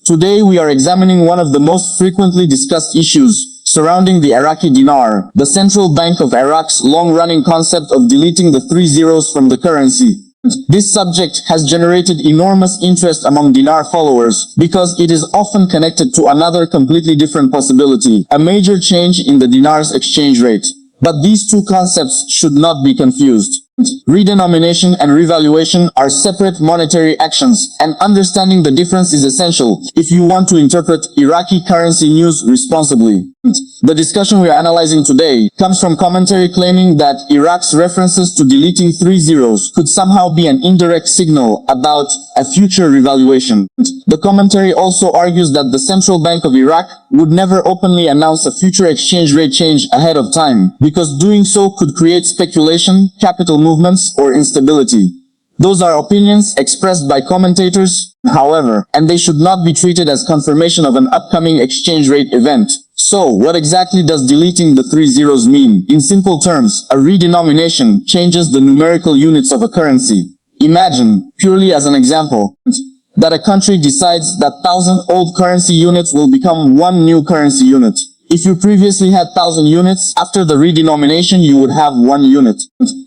Today we are examining one of the most frequently discussed issues surrounding the Iraqi dinar, the central bank of Iraq's long-running concept of deleting the 3 zeros from the currency. This subject has generated enormous interest among dinar followers because it is often connected to another completely different possibility, a major change in the dinar's exchange rate. But these two concepts should not be confused. Redenomination and revaluation are separate monetary actions, and understanding the difference is essential if you want to interpret Iraqi currency news responsibly. The discussion we are analyzing today comes from commentary claiming that Iraq's references to deleting 3 zeros could somehow be an indirect signal about a future revaluation. The commentary also argues that the Central Bank of Iraq would never openly announce a future exchange rate change ahead of time, because doing so could create speculation, capital movements, or instability. Those are opinions expressed by commentators, however, and they should not be treated as confirmation of an upcoming exchange rate event. So, what exactly does deleting the 3 zeros mean? In simple terms, a redenomination changes the numerical units of a currency. Imagine, purely as an example, that a country decides that 1,000 old currency units will become one new currency unit. If you previously had 1,000 units, after the redenomination you would have 1 unit.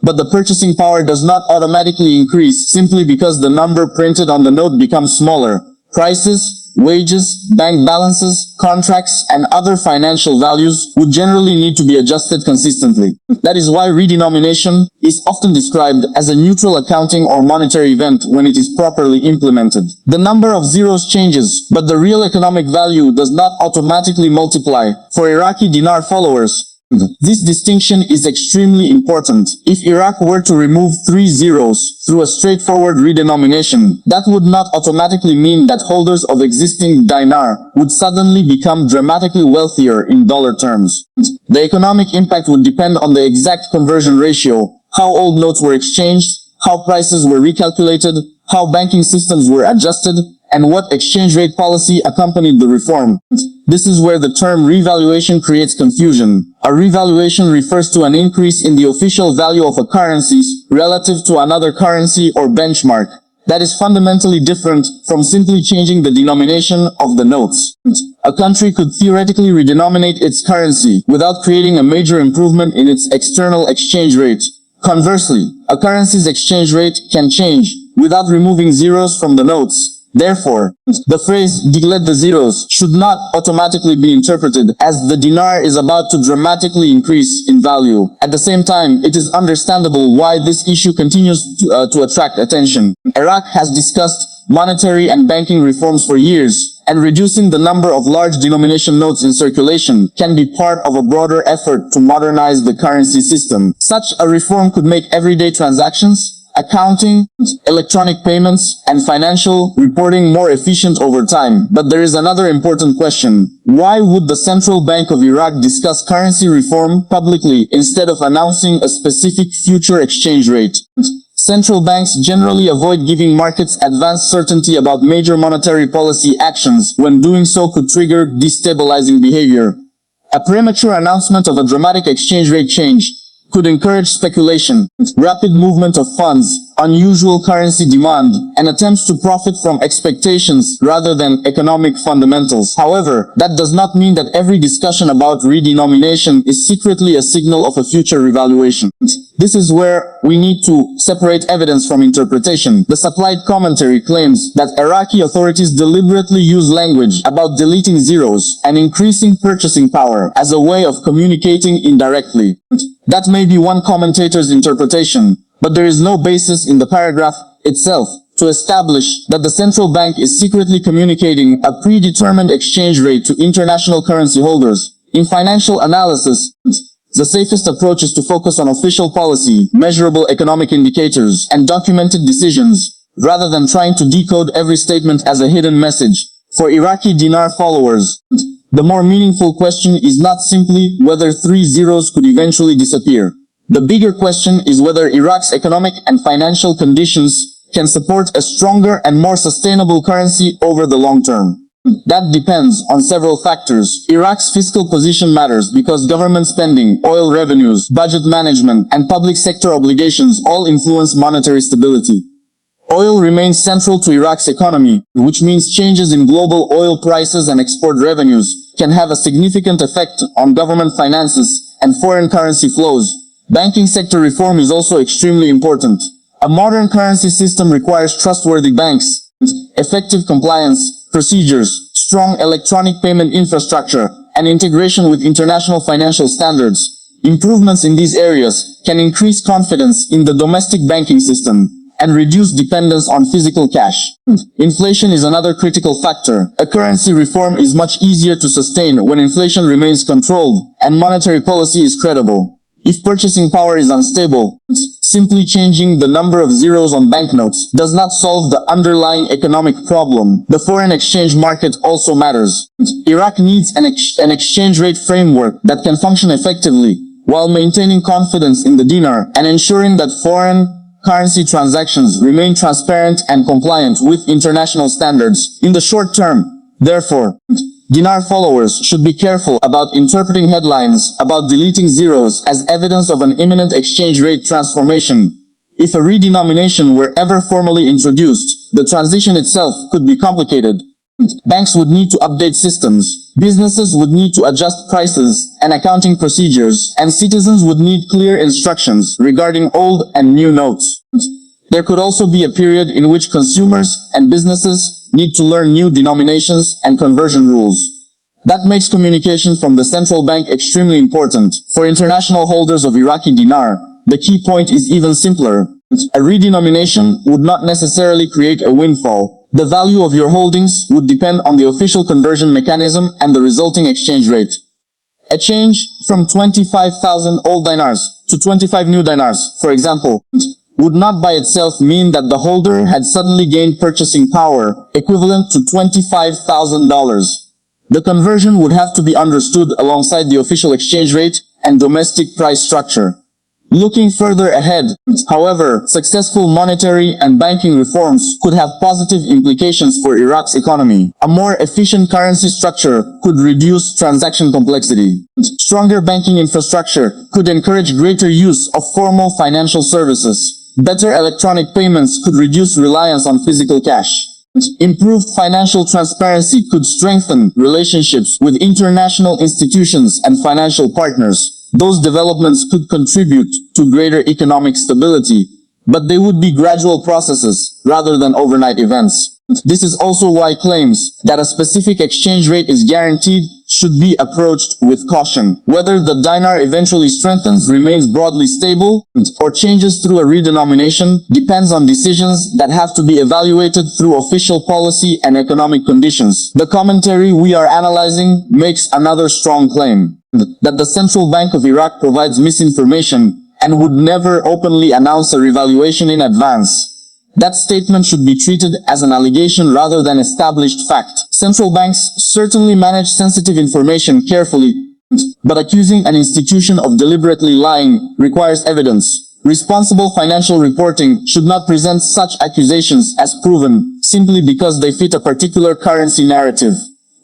But the purchasing power does not automatically increase simply because the number printed on the note becomes smaller. Prices, wages, bank balances, contracts, and other financial values would generally need to be adjusted consistently. That is why redenomination is often described as a neutral accounting or monetary event when it is properly implemented. The number of zeros changes, but the real economic value does not automatically multiply. For Iraqi dinar followers, this distinction is extremely important. If Iraq were to remove 3 zeros through a straightforward redenomination, that would not automatically mean that holders of existing dinar would suddenly become dramatically wealthier in dollar terms. The economic impact would depend on the exact conversion ratio, how old notes were exchanged, how prices were recalculated, how banking systems were adjusted, and what exchange rate policy accompanied the reform. This is where the term revaluation creates confusion. A revaluation refers to an increase in the official value of a currency relative to another currency or benchmark. That is fundamentally different from simply changing the denomination of the notes. A country could theoretically redenominate its currency without creating a major improvement in its external exchange rate. Conversely, a currency's exchange rate can change without removing zeros from the notes. Therefore, the phrase "delete the zeros" should not automatically be interpreted as the dinar is about to dramatically increase in value. At the same time, it is understandable why this issue continues to attract attention. Iraq has discussed monetary and banking reforms for years, and reducing the number of large denomination notes in circulation can be part of a broader effort to modernize the currency system. Such a reform could make everyday transactions, accounting, electronic payments, and financial reporting more efficient over time. But there is another important question. Why would the Central Bank of Iraq discuss currency reform publicly instead of announcing a specific future exchange rate? Central banks generally avoid giving markets advance certainty about major monetary policy actions when doing so could trigger destabilizing behavior. A premature announcement of a dramatic exchange rate change could encourage speculation, rapid movement of funds, unusual currency demand, and attempts to profit from expectations rather than economic fundamentals. However, that does not mean that every discussion about redenomination is secretly a signal of a future revaluation. This is where we need to separate evidence from interpretation. The supplied commentary claims that Iraqi authorities deliberately use language about deleting zeros and increasing purchasing power as a way of communicating indirectly. That may be one commentator's interpretation, but there is no basis in the paragraph itself to establish that the central bank is secretly communicating a predetermined exchange rate to international currency holders. In financial analysis, the safest approach is to focus on official policy, measurable economic indicators, and documented decisions, rather than trying to decode every statement as a hidden message. For Iraqi dinar followers, the more meaningful question is not simply whether 3 zeros could eventually disappear. The bigger question is whether Iraq's economic and financial conditions can support a stronger and more sustainable currency over the long term. That depends on several factors. Iraq's fiscal position matters because government spending, oil revenues, budget management, and public sector obligations all influence monetary stability. Oil remains central to Iraq's economy, which means changes in global oil prices and export revenues can have a significant effect on government finances and foreign currency flows. Banking sector reform is also extremely important. A modern currency system requires trustworthy banks, effective compliance procedures, strong electronic payment infrastructure, and integration with international financial standards. Improvements in these areas can increase confidence in the domestic banking system and reduce dependence on physical cash. Inflation is another critical factor. A currency reform is much easier to sustain when inflation remains controlled and monetary policy is credible. If purchasing power is unstable, simply changing the number of zeros on banknotes does not solve the underlying economic problem. The foreign exchange market also matters. Iraq needs an exchange rate framework that can function effectively while maintaining confidence in the dinar and ensuring that foreign currency transactions remain transparent and compliant with international standards. In the short term, therefore, dinar followers should be careful about interpreting headlines about deleting zeros as evidence of an imminent exchange rate transformation. If a redenomination were ever formally introduced, the transition itself could be complicated. Banks would need to update systems, businesses would need to adjust prices and accounting procedures, and citizens would need clear instructions regarding old and new notes. There could also be a period in which consumers and businesses need to learn new denominations and conversion rules. That makes communication from the central bank extremely important. For international holders of Iraqi dinar, the key point is even simpler. A redenomination would not necessarily create a windfall. The value of your holdings would depend on the official conversion mechanism and the resulting exchange rate. A change from 25,000 old dinars to 25 new dinars, for example, would not by itself mean that the holder had suddenly gained purchasing power equivalent to $25,000. The conversion would have to be understood alongside the official exchange rate and domestic price structure. Looking further ahead, however, successful monetary and banking reforms could have positive implications for Iraq's economy. A more efficient currency structure could reduce transaction complexity. Stronger banking infrastructure could encourage greater use of formal financial services. Better electronic payments could reduce reliance on physical cash. Improved financial transparency could strengthen relationships with international institutions and financial partners. Those developments could contribute to greater economic stability, but they would be gradual processes rather than overnight events. This is also why claims that a specific exchange rate is guaranteed should be approached with caution. Whether the dinar eventually strengthens, remains broadly stable, or changes through a redenomination depends on decisions that have to be evaluated through official policy and economic conditions. The commentary we are analyzing makes another strong claim: that the Central Bank of Iraq provides misinformation and would never openly announce a revaluation in advance. That statement should be treated as an allegation rather than established fact. Central banks certainly manage sensitive information carefully, but accusing an institution of deliberately lying requires evidence. Responsible financial reporting should not present such accusations as proven simply because they fit a particular currency narrative.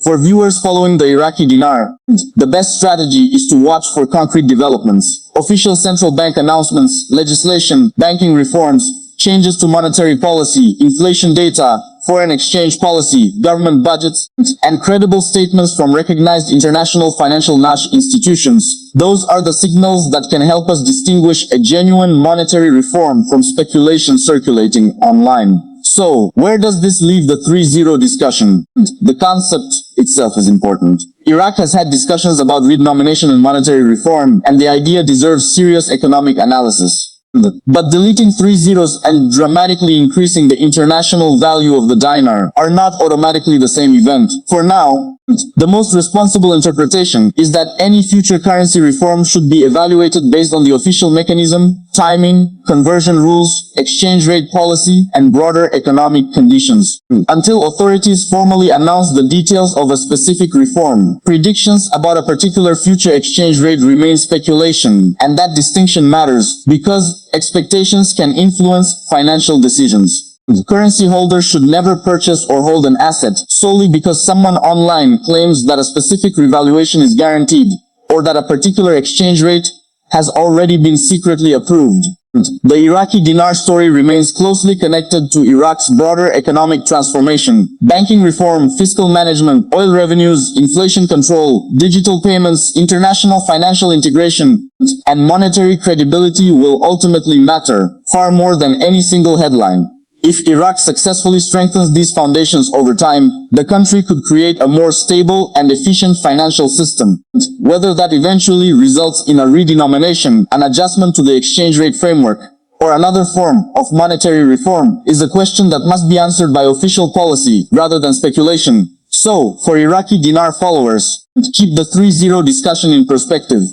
For viewers following the Iraqi dinar, the best strategy is to watch for concrete developments. Official central bank announcements, legislation, banking reforms, changes to monetary policy, inflation data, foreign exchange policy, government budgets, and credible statements from recognized international financial institutions. Those are the signals that can help us distinguish a genuine monetary reform from speculation circulating online. So, where does this leave the 3-0 discussion? The concept itself is important. Iraq has had discussions about redenomination and monetary reform, and the idea deserves serious economic analysis. But deleting 3 zeros and dramatically increasing the international value of the dinar are not automatically the same event. For now, the most responsible interpretation is that any future currency reform should be evaluated based on the official mechanism, timing, conversion rules, exchange rate policy, and broader economic conditions. Until authorities formally announce the details of a specific reform, predictions about a particular future exchange rate remain speculation, and that distinction matters because expectations can influence financial decisions. Currency holders should never purchase or hold an asset solely because someone online claims that a specific revaluation is guaranteed, or that a particular exchange rate has already been secretly approved. The Iraqi dinar story remains closely connected to Iraq's broader economic transformation. Banking reform, fiscal management, oil revenues, inflation control, digital payments, international financial integration, and monetary credibility will ultimately matter, far more than any single headline. If Iraq successfully strengthens these foundations over time, the country could create a more stable and efficient financial system. Whether that eventually results in a redenomination, an adjustment to the exchange rate framework, or another form of monetary reform, is a question that must be answered by official policy rather than speculation. So, for Iraqi dinar followers, keep the 3-0 discussion in perspective.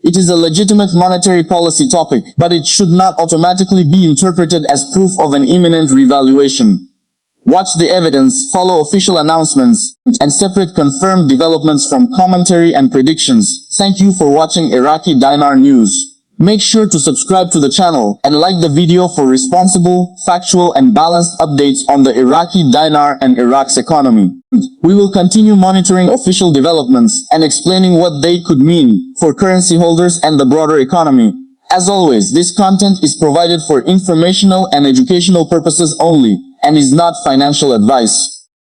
It is a legitimate monetary policy topic, but it should not automatically be interpreted as proof of an imminent revaluation. Watch the evidence, follow official announcements, and separate confirmed developments from commentary and predictions. Thank you for watching Iraqi Dinar News. Make sure to subscribe to the channel and like the video for responsible, factual, and balanced updates on the Iraqi dinar and Iraq's economy. We will continue monitoring official developments and explaining what they could mean for currency holders and the broader economy. As always, this content is provided for informational and educational purposes only and is not financial advice.